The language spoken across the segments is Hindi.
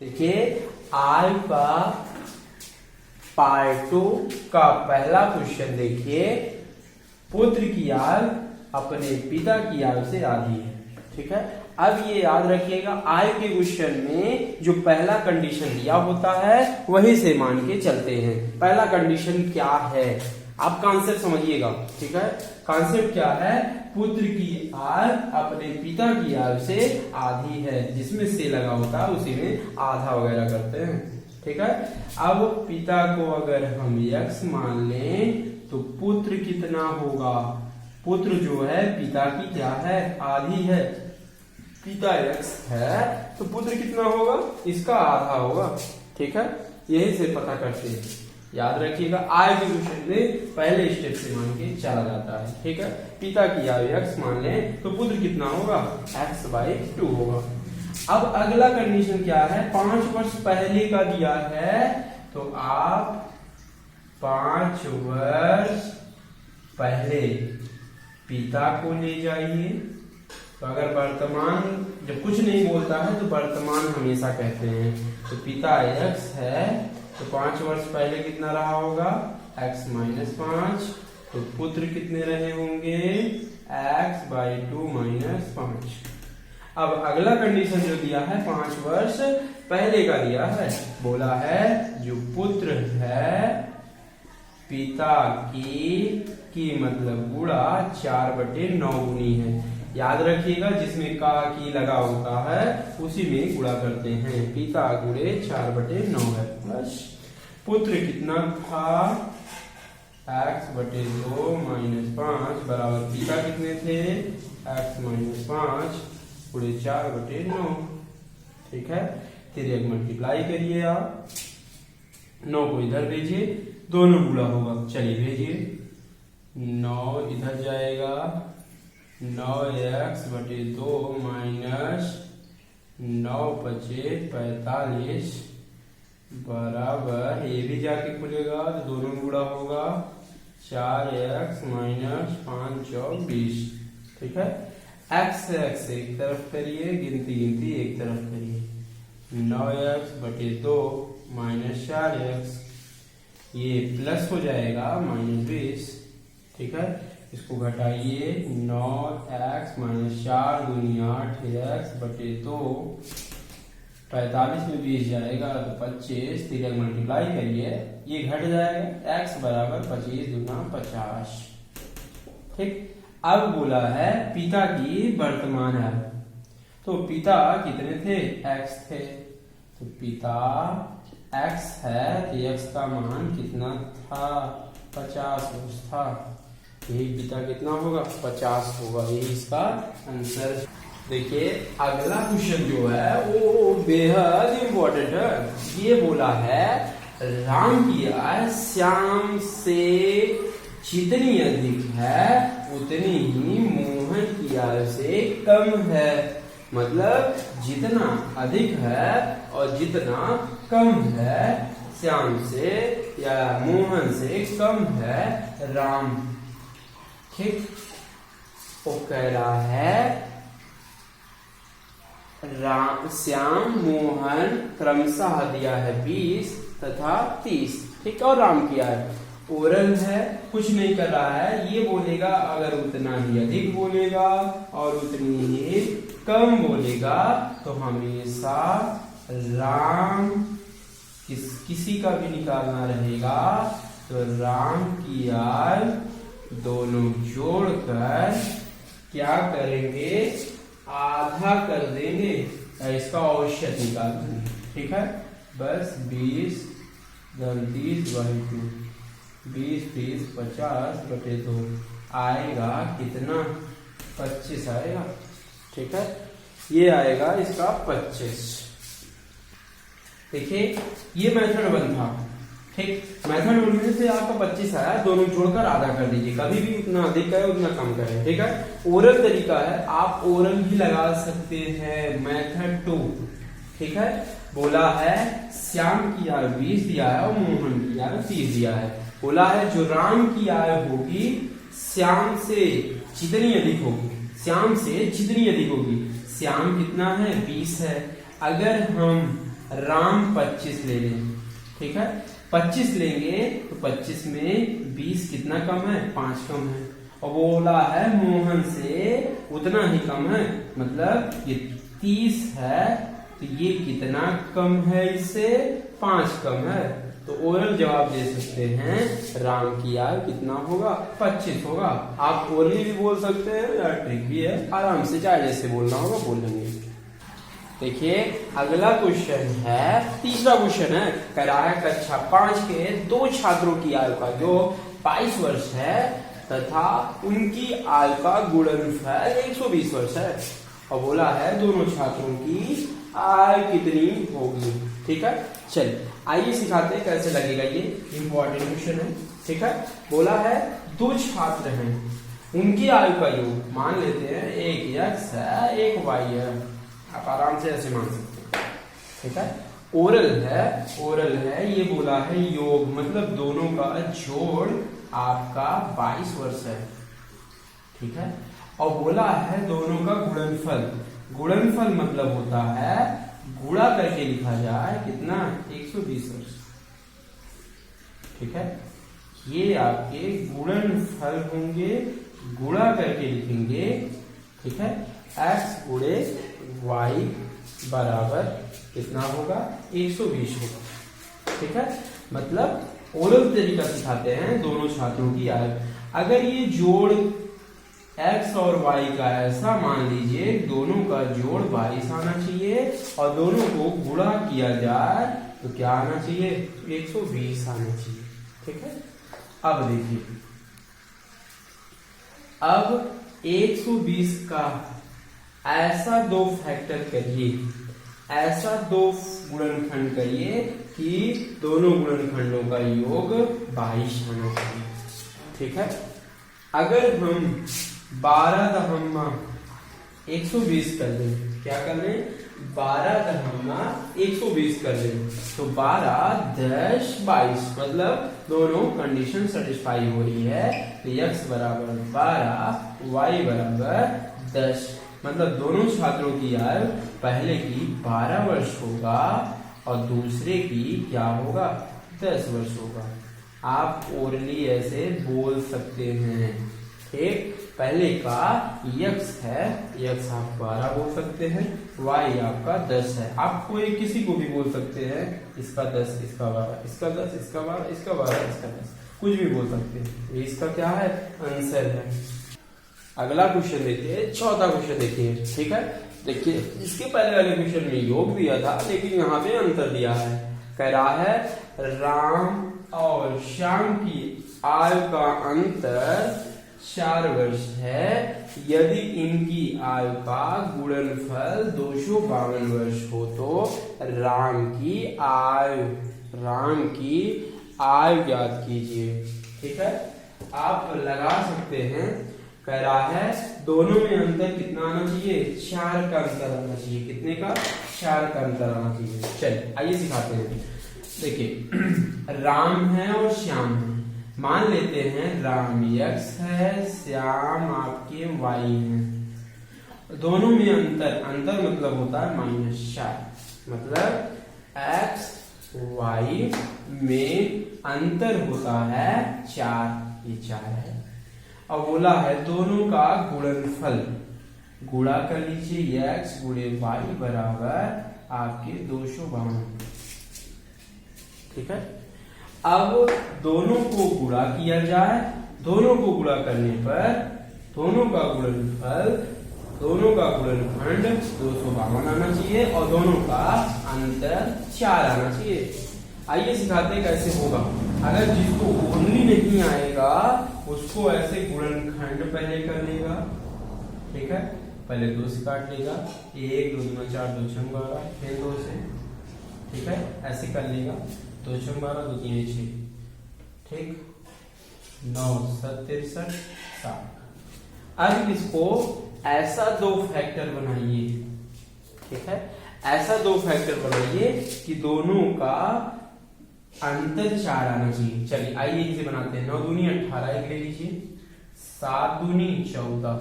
देखिए आज का पार्ट 2 का पहला क्वेश्चन देखिए, पुत्र की आय अपने पिता की आय से आधी है। ठीक है, अब ये याद रखिएगा, आय के क्वेश्चन में जो पहला कंडीशन दिया होता है वही से मान के चलते हैं। पहला कंडीशन क्या है आप कॉन्सेप्ट समझिएगा। ठीक है, कॉन्सेप्ट क्या है, पुत्र की आय अपने पिता की आय से आधी है, जिसमें से लगा होता है उसी में आधा वगैरह करते हैं। ठीक है, अब पिता को अगर हम x मान लें तो पुत्र कितना होगा, पुत्र जो है पिता की क्या है, आधी है। पिता x है तो पुत्र कितना होगा, इसका आधा होगा। ठीक है, यही से पता करते हैं, याद रखिएगा। आय के क्वेश्चन में पहले स्टेप से मान के चला जाता है। ठीक है, पिता की आयु x मान लें तो पुत्र कितना होगा, x/2 होगा। अब अगला कंडीशन क्या है, 5 वर्ष पहले का दिया है तो आप 5 वर्ष पहले पिता को ले जाइए। तो अगर वर्तमान जब कुछ नहीं बोलता है तो वर्तमान हमेशा कहते हैं। तो पिता x है तो 5 वर्ष पहले कितना रहा होगा, x-5। तो पुत्र कितने रहे होंगे, x/2 - 5। अब अगला कंडीशन जो दिया है 5 वर्ष पहले का दिया है, बोला है जो पुत्र है पिता की मतलब गुणा 4/9 गुनी है। याद रखिएगा, जिसमें की लगा होता है उसी में गुणा करते हैं। पिता गुणे 4/9 है, प्लस पुत्र कितना था, x/2 - 5 बराबर पिता कितने थे, x-5 गुणे 4/9। ठीक है, फिर एक मल्टीप्लाई करिए, आप 9 को इधर भेजिए, दोनों गुणा होगा। चलिए भेजिए, 9 इधर जाएगा, 9x/2 माइनस 9×5 = 45 बराबर, ये भी जाके खुलेगा तो दोनों गुणा होगा, 4x - 5 × 20। ठीक है, x एक तरफ करिए, गिनती एक तरफ करिए, 9x/2 माइनस 4x, ये प्लस हो जाएगा -20। ठीक है, इसको घटाइए, 9x - 4 दूनी 8x/2, 45 में 20 जाएगा तो 25, तिरक मल्टीप्लाई करिए, ये घट जाएगा, x बराबर 25 दूना 50। ठीक, अब बोला है पिता की वर्तमान है, तो पिता कितने थे, x थे, तो पिता x है तो x का मान कितना था, 50 वर्ष था। यही पिता कितना होगा, 50 होगा, यही इसका आंसर। देखिए अगला क्वेश्चन जो है वो बेहद इंपॉर्टेंट है। ये बोला है राम की आय श्याम से जितनी अधिक है उतनी ही मोहन की आय से कम है। मतलब जितना अधिक है और जितना कम है श्याम से या मोहन से कम है राम। ठीक, वो कह रहा है श्याम मोहन क्रमशः दिया है 20 तथा 30। ठीक, और राम किया है, ओरल है, कुछ नहीं कर रहा है। ये बोलेगा अगर उतना ही अधिक बोलेगा और उतनी ही कम बोलेगा तो हमेशा राम किसी का भी निकालना रहेगा तो राम की आय दोनों जोड़कर क्या करेंगे, आधा कर देंगे, इसका औसत निकालना है। ठीक है, बस 20 × 30/2, 20 × 30 = 50/2 आएगा कितना, 25 आएगा। ठीक है, ये आएगा इसका 25। देखिए ये मेथड 1 था। ठीक, मेथड 1 में से आपका 25 आया, दोनों जोड़कर आधा कर दीजिए, कभी भी उतना अधिक है उतना कम करे। ठीक है, ओरल तरीका है, आप ओरल भी लगा सकते हैं। मेथड 2, ठीक है, बोला है श्याम की आय 20 दिया है और मोहन की आय 30 दिया है। बोला है जो राम की आय होगी श्याम से जितनी अधिक होगी, श्याम से जितनी अधिक होगी, श्याम कितना है 20 है, अगर हम राम 25 ले लें, ठीक है। 25 लेंगे तो 25 में 20 कितना कम है, 5 कम है। और बोला है मोहन से उतना ही कम है, मतलब ये 30 है तो ये कितना कम है, इससे 5 कम है। तो ओरल जवाब दे सकते हैं राम की आयु कितना होगा, 25 होगा। आप ओरली भी बोल सकते हैं या ट्रिक भी है, आराम से चाहे जैसे बोलना होगा बोल लेंगे। देखिए अगला क्वेश्चन है, तीसरा क्वेश्चन है, कह रहा है कक्षा 5 के 2 छात्रों की आयु का जो 22 वर्ष है तथा उनकी आयु का गुणनफल 120 वर्ष है। और बोला है दोनों छात्रों की आयु कितनी होगी, ठीक है। चलिए आइए सिखाते हैं कैसे लगेगा, ये इंपॉर्टेंट क्वेश्चन है, ठीक है। बोला है 2 छात्र हैं, उनकी आयु का योग मान लेते हैं, एक x है एक y है, आप आराम से ऐसे मान सकते हैं, ठीक है। ओरल है, ये बोला है योग मतलब दोनों का जोड़ आपका 22 वर्ष है, ठीक है। और बोला है दोनों का गुणनफल मतलब होता है गुणा करके लिखा जाए कितना, 120 वर्ष, ठीक है। ये आपके गुणनफल होंगे, गुणा करके लिखेंगे, ठीक है। x गुणे y बराबर कितना होगा, 120 होगा, ठीक है। मतलब ओरल तरीका सिखाते हैं दोनों छात्रों की आयु। अगर ये जोड़ x और y का ऐसा मान लीजिए, दोनों का जोड़ 22 आना चाहिए और दोनों को गुणा किया जाए तो क्या आना चाहिए, 120 आना चाहिए, ठीक है। अब देखिए, अब 120 का ऐसा 2 फैक्टर करिए, ऐसा 2 गुणनखंड करिए कि दोनों गुणनखंडों का योग 22 आना चाहिए, ठीक है। अगर हम 12 120 कर लें, क्या कर लें, 12 120 कर लें तो 12 10 22, मतलब दोनों कंडीशन सेटिस्फाई हो रही है। तो x बराबर 12 y बराबर 10, मतलब दोनों छात्रों की आयु पहले की 12 वर्ष होगा और दूसरे की क्या होगा, 10 वर्ष होगा। आप ओरली ऐसे बोल सकते हैं, ठीक। पहले का x है, x आप 12 बोल सकते हैं, y आपका 10 है। आप कोई किसी को भी बोल सकते हैं, इसका 10 इसका 12, इसका 10 इसका 12, इसका 12 इसका 10, कुछ भी बोल सकते हैं। ये इसका क्या है, आंसर है। अगला क्वेश्चन देखिए, चौथा क्वेश्चन देखिए, ठीक है। देखिए इसके पहले वाले क्वेश्चन में योग दिया था, लेकिन यहाँ पे अंतर दिया है। कह रहा है राम और श्याम की आयु का अंतर 4 वर्ष है, यदि इनकी आयु का गुणनफल 252 वर्ष हो तो राम की आयु ज्ञात कीजिए, ठीक है। आप लगा सकते हैं, कह रहा है दोनों में अंतर कितना आना चाहिए, 4 का अंतर आना चाहिए, कितने का, 4 का अंतर आना चाहिए। चलिए आइए सिखाते हैं। देखिए राम है और श्याम है, मान लेते हैं राम x है, श्याम आपके y है। दोनों में अंतर मतलब होता है -4, मतलब x y में अंतर होता है 4, ये 4 है। और बोला है दोनों का गुणनफल, गुणा कर लीजिए, x गुणे y बराबर आपके 252, ठीक है। अब दोनों को गुणा किया जाए, दोनों को गुणा करने पर दोनों का गुणनफल, दोनों का गुणनखंड 252 आना चाहिए और दोनों का अंतर 4 आना चाहिए। आइए सिखाते हैं कैसे होगा। अगर जिसको ओनली नहीं आएगा उसको ऐसे गुणनखंड पहले कर लेगा, ठीक है। पहले 2 से काट लेगा, 1 2 4 2 6 12, फिर 2 से, ठीक है, ऐसे कर लेगा, 2 6 12 2 3 6, ठीक, 9 7 63 7। अब इसको ऐसा 2 फैक्टर बनाइए, ठीक है, ऐसा 2 फैक्टर बनाइए कि दोनों का अंतर 4 आना चाहिए। चलिए आइए इसे बनाते हैं। 9 दूनी 18, एक ले लीजिए, 7 दूनी 14,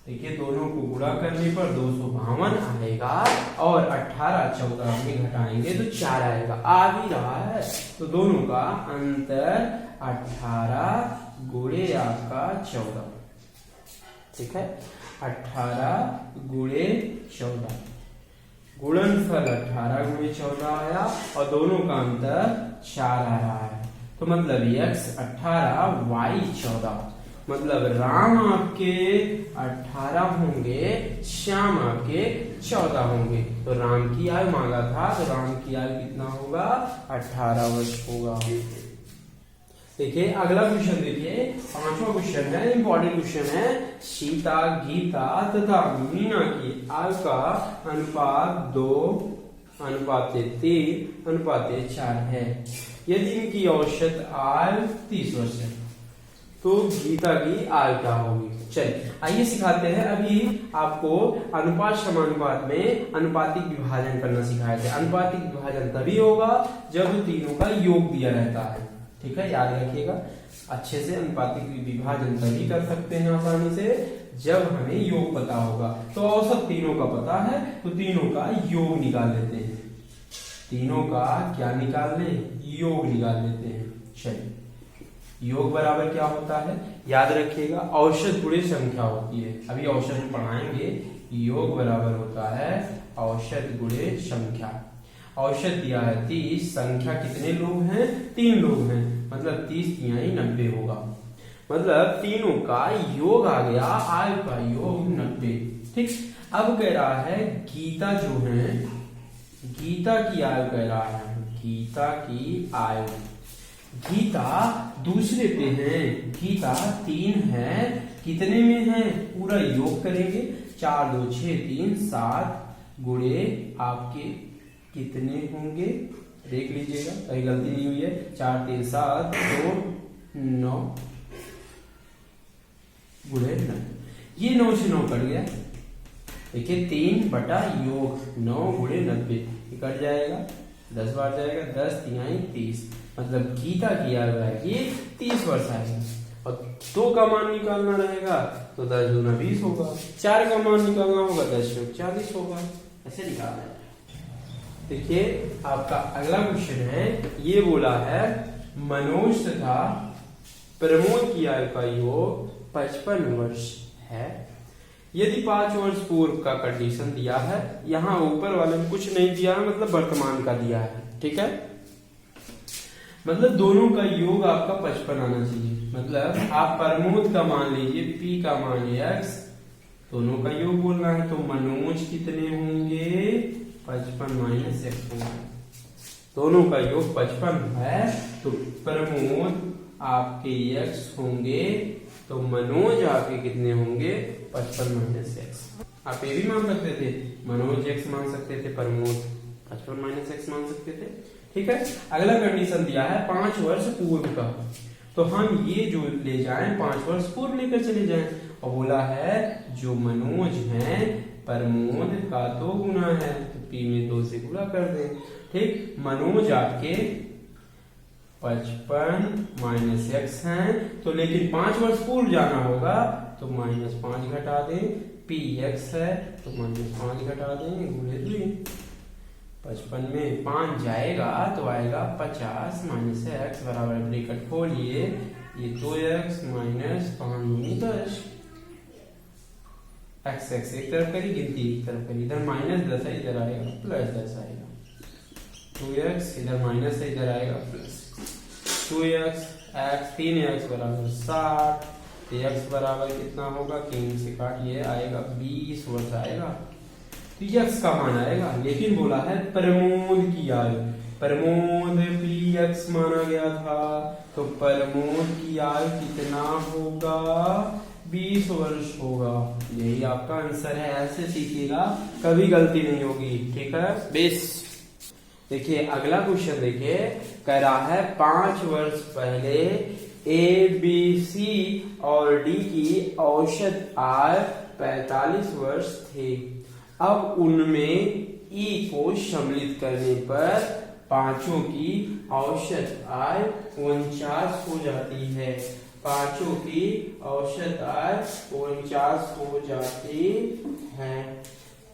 देखिए दोनों को गुणा करने पर 252 आएगा और 18 14 में घटाएंगे तो 4 आएगा, आ भी रहा है। तो दोनों का अंतर 18 गुणे आपका 14, ठीक है, 18 गुणे 14, गुणनफल 18 गुणे 14 आया और दोनों का अंतर 4 आ रहा है। तो मतलब x 18 y 14, मतलब राम आपके 18 होंगे, श्याम आपके 14 होंगे। तो राम की आयु मांगा था, तो राम की आयु कितना होगा, 18 वर्ष होगा। देखिए अगला क्वेश्चन, देखिए 5वां क्वेश्चन है, इंपॉर्टेंट क्वेश्चन है। सीता, गीता तथा मीना की आयु का अनुपात 2:3:4 है। यदि इनकी औसत आयु 30 वर्ष है तो गीता की आयु क्या होगी। चलिए आइए सिखाते हैं। अभी आपको अनुपात समानुपात में अनुपातिक विभाजन करना सिखाया जाए। अनुपातिक विभाजन तभी होगा जब तीनों का योग दिया रहता है, ठीक है, याद रखिएगा अच्छे से। अनुपातिक विभाजन तभी कर सकते हैं आसानी से जब हमें योग पता होगा। तो औसत तीनों का पता है तो तीनों का योग निकाल लेते हैं। तीनों का क्या निकाल लें, योग निकाल लेते हैं। चलिए योग बराबर क्या होता है, याद रखिएगा औसत गुणे संख्या होती है। अभी औसत में पढ़ाएंगे। योग बराबर होता है औसत गुणे संख्या। औसत दिया है 30, संख्या कितने लोग हैं, 3 लोग हैं, मतलब 30 तिहाई 90 होगा। मतलब तीनों का योग आ गया, आयु का योग 90, ठीक। अब कह रहा है गीता जो है, गीता की आयु कह रहा है, गीता की आयु। गीता दूसरे पे है, गीता 3 है, कितने में है, पूरा योग करेंगे। 4 2 6 3 7 गुणे आपके कितने होंगे, देख लीजिएगा कहीं गलती नहीं हुई है। 4 3 7 2 9 गुणे 9, ये 9 से 9 कट गया। देखिए 3 बटा योग 9 गुणे 90 कट जाएगा, 10 बार जाएगा, 10 तिहाई 30, मतलब गीता की आयु आएगी 30 वर्ष आएगी। और 2 का मान निकालना रहेगा तो 10 दूना 20 होगा, 4 का मान निकालना होगा 10 चौक 40 होगा, ऐसे निकालना है। देखिए आपका अगला क्वेश्चन है, ये बोला है मनोज तथा प्रमोद की आयु का योग 55 वर्ष है। यदि 5 वर्ष पूर्व का कंडीशन दिया है, यहाँ ऊपर वाले में कुछ नहीं दिया है, मतलब वर्तमान का दिया है, ठीक है। मतलब दोनों का योग आपका 55 आना चाहिए। मतलब आप प्रमोद का मान लीजिए, पी का मान x, दोनों का योग बोलना है। तो मनोज कितने होंगे, 55 - x होगा। दोनों का योग 55 है तो प्रमोद आपके x होंगे, तो मनोज आपके कितने होंगे, 55 - x। आप ये भी मान सकते थे, मनोज x मान सकते थे, प्रमोद 55 - x मान सकते थे, ठीक है। अगला कंडीशन दिया है 5 वर्ष पूर्व का, तो हम ये जो ले जाएं 5 वर्ष पूर्व लेकर चले जाएं। और बोला है जो मनोज है प्रमोद का 2 गुना है, तो p में 2 से गुणा कर दें, ठीक। मनोज आपके 55 - x हैं, तो लेकिन 5 वर्ष पूर्व जाना होगा तो -5 घटा दें, p x है तो -5 घटा दें, गुणे 2। 55 में 5 जाएगा तो आएगा 50 - x बराबर ब्रैकेट खोलिए, ये 2x - 5 दूनी 10, x एक तरफ करी, गिनती एक तरफ करी, इधर -10 है, इधर आएगा +10 आएगा, 2x इधर माइनस है, इधर आएगा प्लस 2x, x 3x बराबर 60, x बराबर कितना होगा, 3 से काटिए, आएगा 20 वर्ष आएगा, तो x का मान आएगा। लेकिन बोला है प्रमोद की आयु, प्रमोद px माना गया था, तो प्रमोद की आयु कितना होगा, 20 वर्ष होगा। यही आपका आंसर है, ऐसे सीखिएगा कभी गलती नहीं होगी, ठीक है बेस। देखिए अगला क्वेश्चन देखिए, कह रहा है 5 वर्ष पहले A, B, C और D की औसत आयु 45 वर्ष थे। अब उनमें E को सम्मिलित करने पर पांचों की औसत आयु 49 हो जाती है। पांचों की औसत आय 49 हो जाती है।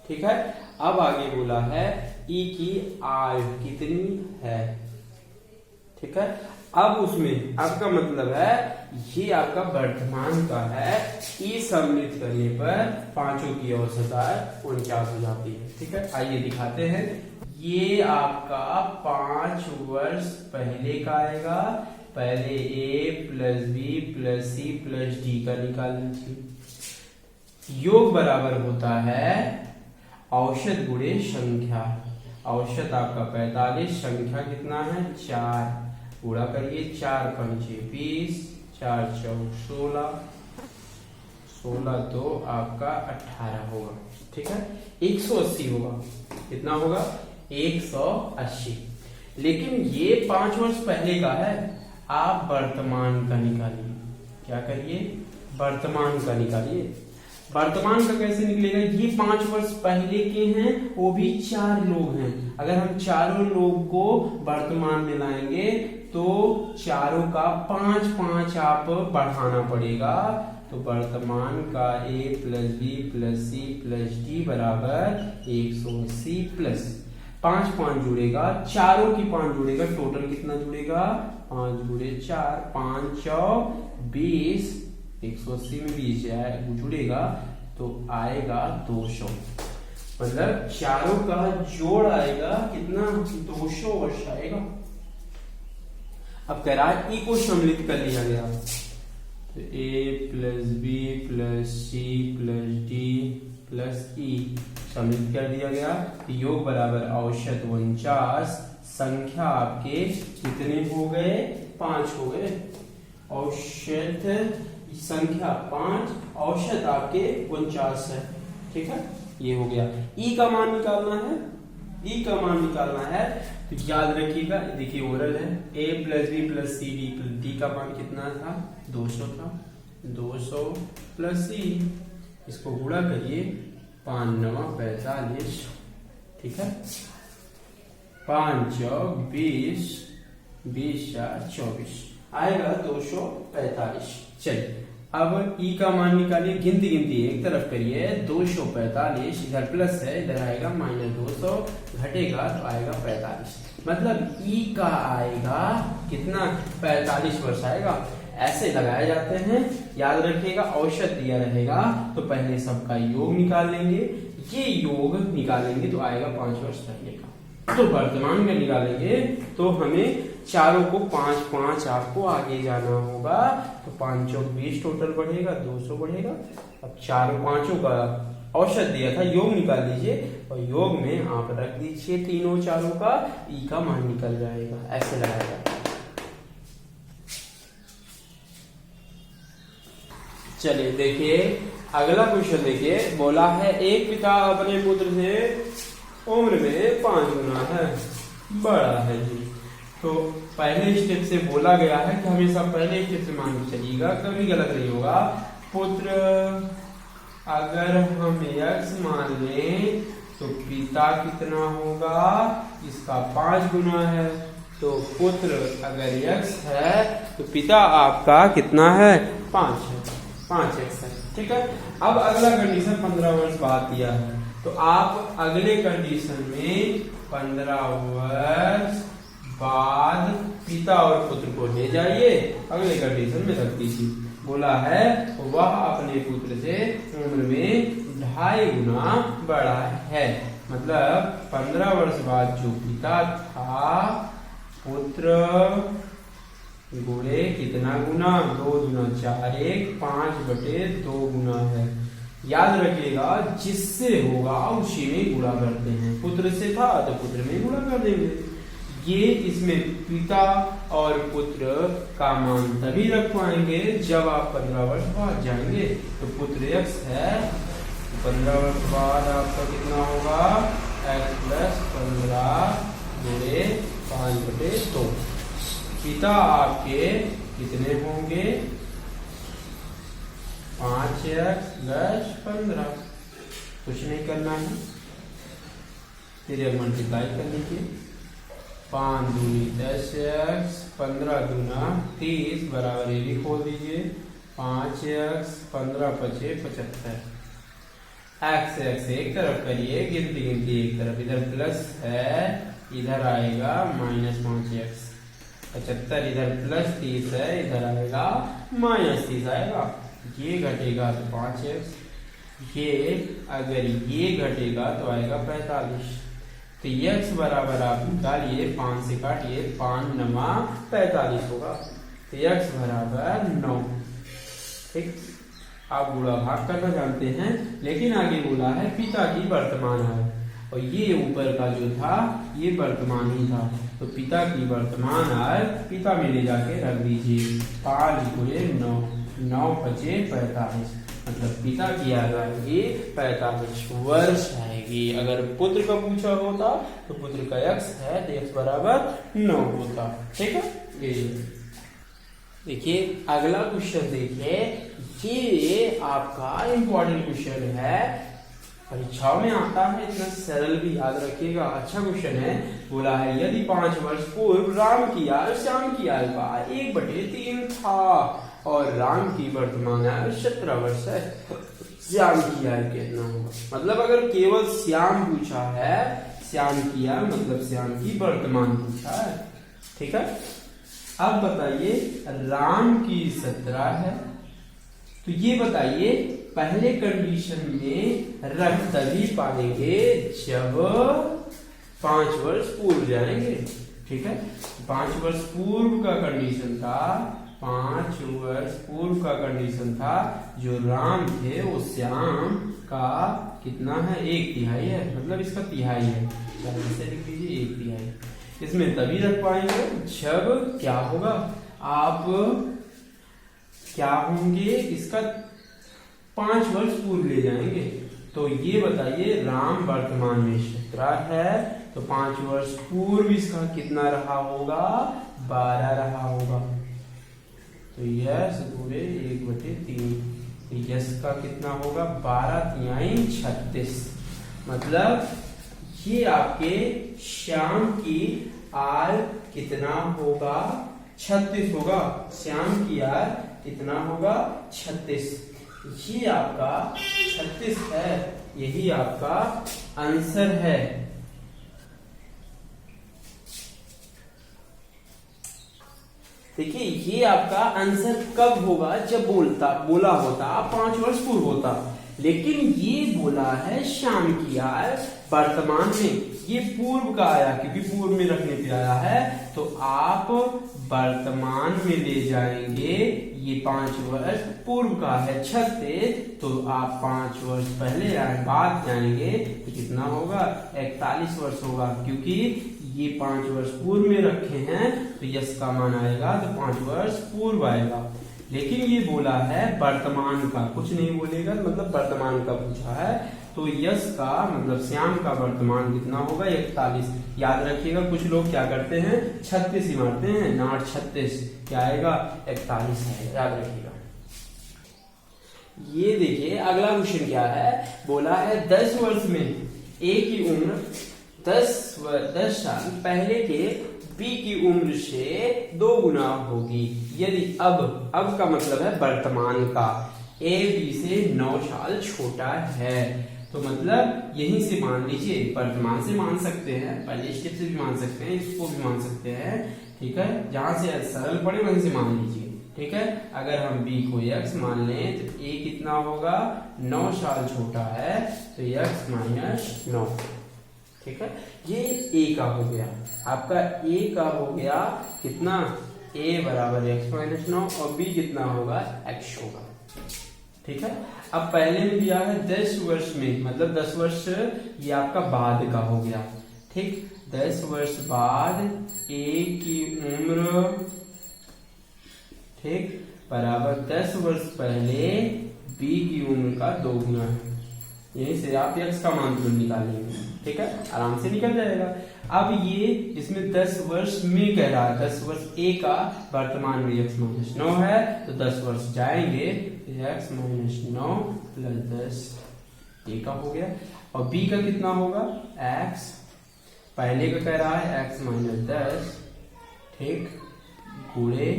ठीक है, अब आगे बोला है ई की आय कितनी है। ठीक है, अब उसमें आपका मतलब है ये आपका वर्तमान का है, ई सम्मिलित करने पर पांचों की औसत आय 49 हो जाती है। ठीक है, आइए दिखाते हैं। ये आपका 5 वर्ष पहले का आएगा। पहले A plus B plus C plus D का निकाल लीजिए। योग बराबर होता है औसत गुणे संख्या। औसत आपका 45, संख्या कितना है 4, पूरा करिए 4 पंचे 20, 4 चौक 16, 16 तो आपका 18 होगा। ठीक है, 180 होगा। कितना होगा 180। लेकिन ये 5 वर्ष पहले का है, आप वर्तमान का निकालिए। क्या करिए, वर्तमान का निकालिए। वर्तमान का कैसे निकलेगा, ये 5 वर्ष पहले के हैं, वो भी 4 लोग हैं। अगर हम चारों लोग को वर्तमान में लाएंगे तो चारों का 5-5 आप बढ़ाना पड़ेगा। तो वर्तमान का A plus B plus C plus D बराबर 180 प्लस 5 जुड़ेगा, चारों की 5 जुड़ेगा, टोटल कितना जुड़ेगा 5 गुणे 4, 5 20, 180 में 20 जुड़ेगा तो आएगा 200। मतलब चारों का जोड़ आएगा कितना 200 वर्ष आएगा। अब कह रहा है ई को सम्मिलित कर लिया गया तो A plus B plus C plus D plus E सम्मिलित कर दिया गया। योग बराबर औसत 49, संख्या आपके कितने हो गए 5 हो गए। औसत संख्या 5, औसत आपके 49 है। ठीक है, ये हो गया। ई का मान निकालना है, ई का मान निकालना है तो याद रखिएगा, देखिए ओरल है A plus B plus C D plus D का मान कितना था 200 था। 200 प्लस सी, इसको गुणा करिए 5 9 45। ठीक है, 5 20, 20 4 24 आएगा 245। चलिए अब ई का मान निकालिए, गिनती गिनती एक तरफ करिए 245, इधर प्लस है इधर आएगा माइनस 200, घटेगा तो आएगा 45। मतलब ई का आएगा कितना 45 वर्ष आएगा। ऐसे लगाए जाते हैं, याद रखिएगा औसत दिया रहेगा तो पहले सबका योग निकाल लेंगे। ये योग निकालेंगे तो आएगा 5 वर्ष पहले का। तो वर्तमान में निकालेंगे तो हमें चारों को 5-5 आपको आगे जाना होगा। तो 5 चौक 20 टोटल बढ़ेगा 200 बढ़ेगा। अब चारों पांचों का औसत दिया था, योग निकाल लीजिए और योग में आप रख दीजिए तीनों चारों का, ई का मान निकल जाएगा। ऐसे लगाएगा। चलिए देखिए अगला क्वेश्चन देखिए, बोला है एक पिता अपने पुत्र से उम्र में 5 गुना है बड़ा है जी। तो पहले स्टेप से बोला गया है कि हमेशा पहले स्टेप से मान के चलिएगा, कभी गलत नहीं होगा। पुत्र अगर हम x मान लें तो पिता कितना होगा, इसका 5 गुना है। तो पुत्र अगर x है तो पिता आपका कितना है 5 है, 5x है। ठीक है, अब अगला कंडीशन 15 वर्ष बाद दिया है तो आप अगले कंडीशन में 15 वर्ष बाद पिता और पुत्र को ले जाइए, अगले कंडीशन में रख दीजिए। बोला है वह अपने पुत्र से उम्र में 2.5 गुना बड़ा है। मतलब 15 वर्ष बाद जो पिता था, पुत्र गुणे कितना गुना 2 गुना 4 1 5/2 गुना है। याद रखिएगा जिससे होगा उसी में गुणा करते हैं। पुत्र से था तो पुत्र में गुणा कर देंगे। ये इसमें पिता और पुत्र का मान तभी रख पाएंगे जब आप 15 वर्ष बाद जाएंगे। तो पुत्र x है, 15 वर्ष बाद आपका कितना होगा x प्लस 15 गुणे 5/2। पिता आपके कितने होंगे 5x प्लस 15, कुछ नहीं करना है, फिर मल्टीप्लाई कर लीजिए 5 दूनी 10x, 15 दूना 30 बराबर ये भी खोल दीजिए 5x, 15 पचे 75। x से x एक तरफ करिए, गिनती गिनती एक तरफ, इधर प्लस है, इधर आएगा -5x, 75 इधर प्लस 30 है, इधर आएगा -30 आएगा। ये घटेगा तो 5x, ये अगर ये घटेगा तो आएगा 45। तो x बराबर आप निकालिए, 5 से काटिए, 5 9 45 होगा। तो x बराबर 9। ठीक, आप गुणा भाग करना जानते हैं, लेकिन आगे बोला है पिता की वर्तमान आय, और ये ऊपर का जो था ये वर्तमान ही था, तो पिता की वर्तमान आय पिता में ले जाके रख दीजिए। 5 गुणे 9, 9 पचे 45, मतलब पिता की आयु 45 वर्ष आएगी। अगर पुत्र का पूछा होता तो पुत्र का x है तो x बराबर 9 होता। ठीक है, ये देखिए अगला क्वेश्चन देखिए, ये आपका इंपॉर्टेंट क्वेश्चन है, परीक्षाओं में आता है, इतना सरल भी याद रखिएगा, अच्छा क्वेश्चन है। बोला है यदि 5 वर्ष पूर्व राम की आयु श्याम की आयु का 1/3 था और राम की वर्तमान आयु 17 वर्ष है, श्याम की आयु कितना होगा। मतलब अगर केवल श्याम पूछा है, श्याम की आयु मतलब श्याम की वर्तमान पूछा है। ठीक है, अब बताइए राम की 17 है, तो ये बताइए पहले कंडीशन में रख तभी पाएंगे जब 5 वर्ष पूर्व जाएंगे। ठीक है, 5 वर्ष पूर्व का कंडीशन था, 5 वर्ष पूर्व का कंडीशन था, जो राम थे वो श्याम का कितना है 1/3 है, मतलब इसका तिहाई है, इसे लिख लीजिए 1/3। इसमें तभी रख पाएंगे जब क्या होगा, आप क्या होंगे, इसका 5 वर्ष पूर्व ले जाएंगे। तो ये बताइए राम वर्तमान में 17 है, तो 5 वर्ष पूर्व इसका कितना रहा होगा, 12 रहा होगा। तो यस पूरे 1/3, यस का कितना होगा 12 36, मतलब ये आपके श्याम की आय कितना होगा 36 होगा, श्याम की आय कितना होगा 36, ये आपका 36 है, यही आपका आंसर है। देखिए ये आपका आंसर कब होगा, जब बोला होता 5 वर्ष पूर्व होता, लेकिन ये बोला है श्याम की आय वर्तमान में, ये पूर्व का आया क्योंकि पूर्व में रखने पे आया है, तो आप वर्तमान में ले जाएंगे। ये 5 वर्ष पूर्व का है 36, तो आप 5 वर्ष पहले बाद जाएंगे तो कितना होगा 41 वर्ष होगा, क्योंकि ये 5 वर्ष पूर्व में रखे हैं तो यस का मान आएगा तो 5 वर्ष पूर्व आएगा। लेकिन ये बोला है वर्तमान का, कुछ नहीं बोलेगा, मतलब वर्तमान का पूछा है, तो यस का मतलब श्याम का वर्तमान कितना होगा 41। याद रखिएगा कुछ लोग क्या करते हैं 36 ही मारते हैं, नॉट 36, क्या आएगा 41 है, याद रखिएगा। ये देखिए अगला क्वेश्चन क्या है, बोला है 10 वर्ष में ए की उम्र 10 साल पहले के बी की उम्र से 2 गुना होगी यदि अब का मतलब है वर्तमान का, ए बी से 9 साल छोटा है। तो मतलब यहीं से मान लीजिए, वर्तमान से मान सकते हैं, पहले स्टेप से भी मान सकते हैं, इसको भी मान सकते हैं। ठीक है, जहां से सरल पड़े वहीं से मान लीजिए। ठीक है, अगर हम b को x मान लें तो a कितना होगा 9 साल छोटा है, तो x माइनस 9। ठीक है, ये a का हो गया, आपका a का हो गया कितना, a बराबर x माइनस 9 और b कितना होगा x होगा। ठीक है, अब पहले में दिया है 10 वर्ष में, मतलब 10 वर्ष ये आपका बाद का हो गया। ठीक, 10 वर्ष बाद a की उम्र, ठीक, बराबर 10 वर्ष पहले b की उम्र का 2 गुना है। यहीं से आप x का मान तुरंत निकालेंगे। ठीक है, आराम से निकल जाएगा। अब ये इसमें 10 वर्ष में कह रहा है, 10 वर्ष a का वर्तमान में x माइनस 9 है, तो 10 वर्ष जाएंगे x माइनस 9 प्लस 10 a का हो गया, और b का कितना होगा x, पहले का कह रहा है x माइनस 10, ठीक, गुणे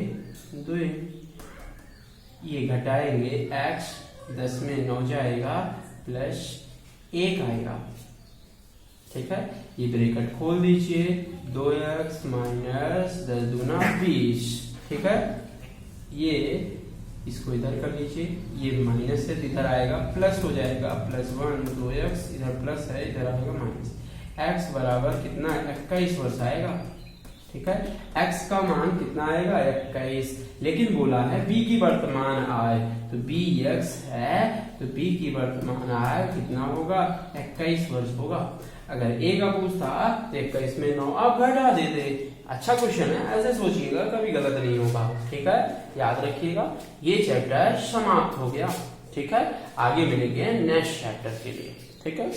2, ये घटाएंगे x, 10 में 9 जाएगा प्लस 1 आएगा, ठीक है। ये ब्रैकेट खोल दीजिए, 2x माइनस 10 दूना 20, ठीक है। ये इसको इधर कर लीजिए, ये माइनस से इधर आएगा प्लस हो जाएगा, प्लस 1, 2x इधर प्लस है, इधर आएगा माइनस, x बराबर कितना 21 वर्ष आएगा, ठीक है। x का मान कितना आएगा 21, लेकिन बोला है b की वर्तमान आय, तो bx है तो b की वर्तमान आय कितना होगा 21 वर्ष होगा। अगर a का पूछता तो 21 में 9 आप घटा देते। अच्छा क्वेश्चन है, ऐसे सोचिएगा, कभी गलत नहीं होगा, ठीक है, याद रखिएगा। ये चैप्टर समाप्त हो गया, ठीक है। आगे मिलेंगे नेक्स्ट चैप्टर के लिए, ठीक है।